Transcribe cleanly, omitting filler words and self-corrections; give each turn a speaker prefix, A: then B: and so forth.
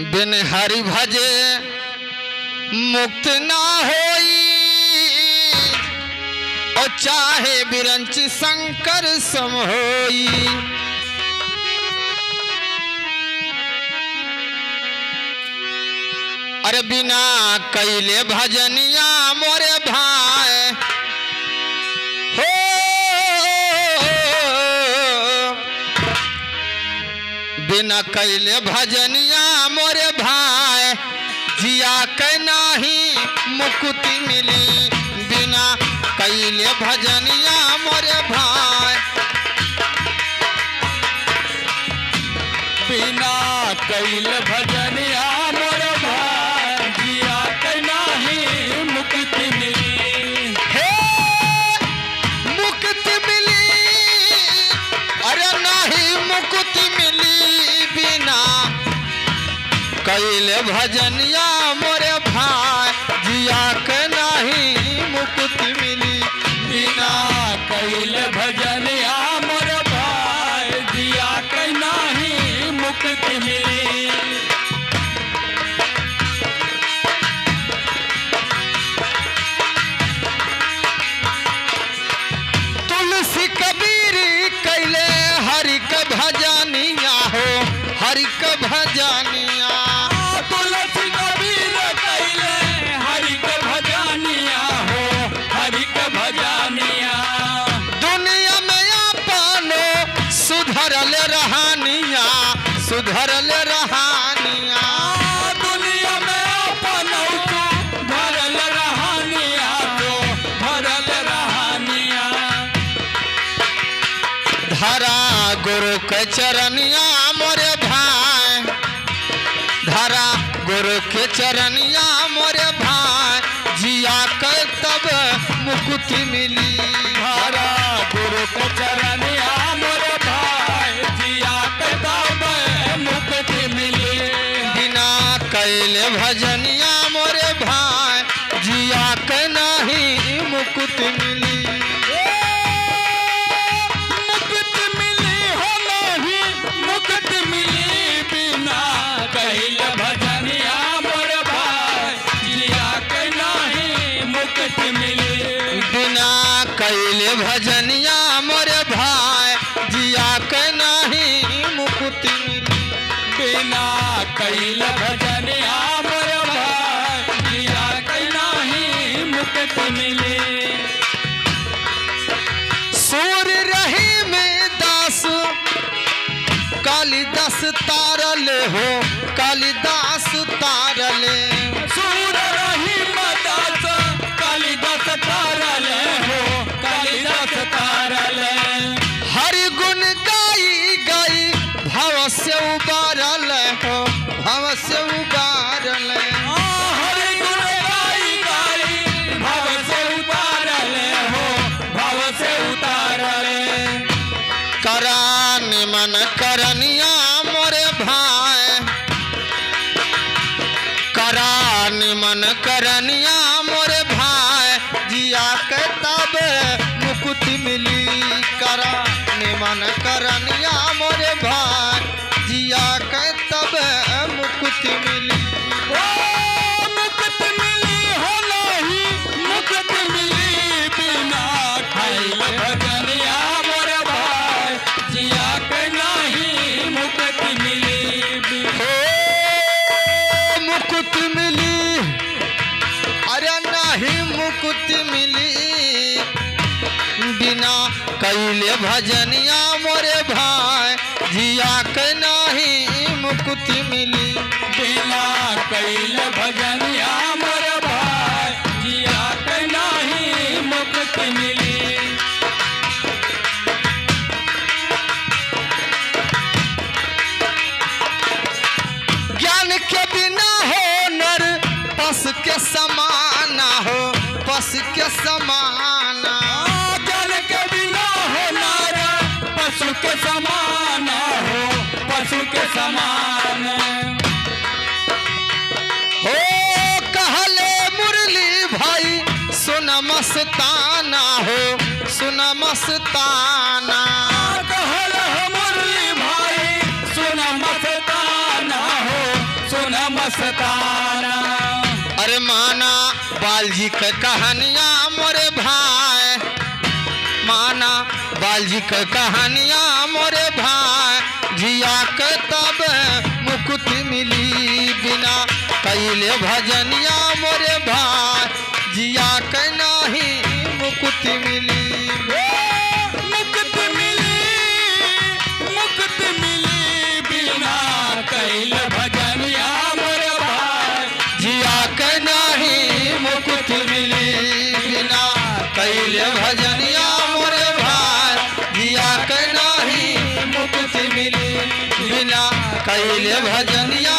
A: बिन हरि भजे मुक्त ना होई, और चाहे बिरंच शंकर सम होई। अरे बिना कैले भजनिया मोरे भाई हो, बिना कैले भजनिया मोरे भाई जिया के नाही मुक्ति मिली। बिना कैले भजनिया मोरे भाई,
B: बिना कैले भजनिया मोरे भाई जिया के नाही मुक्ति मिली।
A: हे मुक्ति मिली, अरे नहीं मुक्ति मिली। बिना कैले भजनिया मोरे भाई जिया के नहीं मुक्ति मिली।
B: बिना कैले भजनिया मोरे भाई जिया के नाही मुक्ति मिली।
A: तुलसी कबीर कैले हरि के भजनिया हो, हरि के भजनिया।
B: तुलसी कबीर कैले हरि के भजनिया हो, हरि के भजनिया।
A: दुनिया में अपनो सुधरल रहानिया, सुधरल रहानिया।
B: दुनिया में अपनो भरल रहानिया तो भरल रहानिया।
A: धरा गुरु के चरनिया मोरे भाई, धरा गुरु के चरनिया मोरे भाई जिया के तब मुक्ति मिली।
B: हरा गुरु के चरनिया मोरे भाई जिया के तब मुक्ति मिली।
A: बिना कैले भजनिया मोरे भाई जिया के नहीं मुक्ति मिली।
B: मुक्ति मिली हो नहीं मुक्ति मिली। बिना कैले भजनिया मोरे भाई जिया के नहीं मुक्ति मिली।
A: बिना कैले भजनिया मोरे भाई जिया के नहीं मुक्ति मिली।
B: बिना कैले भजनिया मोरे भाई जिया के नहीं मुक्ति मिली।
A: सूर रही में दास कालिदास तारल हो, कालिदास तारल।
B: सूर रहीम दास कालिदास तारले हो, कालिदास तारले।
A: हरि गुण गाई गाई भव से उबारल हो, भव से उबारल।
B: हरि गुण गाई गाई भव से उतारले हो, भव से उतारले।
A: करा निमन करनिया मोरे भाई, करा निमन करनिया मोरे भाई जिया के तब मुक्ति मिली। करा निमन करनिया मोरे भाई जिया के तब मुक्ति मिली।
B: ओ मुक्ति मिली हो नहीं मुक्ति मिली। बिना कैले भजनिया मोरे भाई जिया के नहीं मुक्ति मिली।
A: हो मुक्ति मिली, अरे नहीं मुक्ति मिली। बिना कैले भजनिया मोरे भाई जिया के नहीं मुक्ति मिली।
B: बिना कैले भजनिया मोरे भाई जिया के नहीं मुक्ति मिली।
A: ज्ञान के बिना हो नर पस के समाना हो, पस के समाना।
B: जल के बिना हो नारा पशु के समान हो, पशु के समान।
A: हो कहले मुरली भाई सुन मस्ताना हो, सुन मस्ताना।
B: कहल हो मुरली भाई सुन मस्ताना हो, सुन मस्ताना।
A: अरे माना बालजी के कहानियां मोरे भाई, माना बालजी के कहानियां मोरे भाई, जिया के तब मुक्ति मिली बिना कैले भजनिया मोरे भाई, जिया के नहीं मुक्ति मिली।
B: मुक्ति मिली बिना कैल भजनिया मोरे भाई,
A: जिया के नहीं मुक्ति मिली बिना कैले भजनिया मोरे भाई, जिया के नहीं मुक्ति मिली बिना कैले भजनिया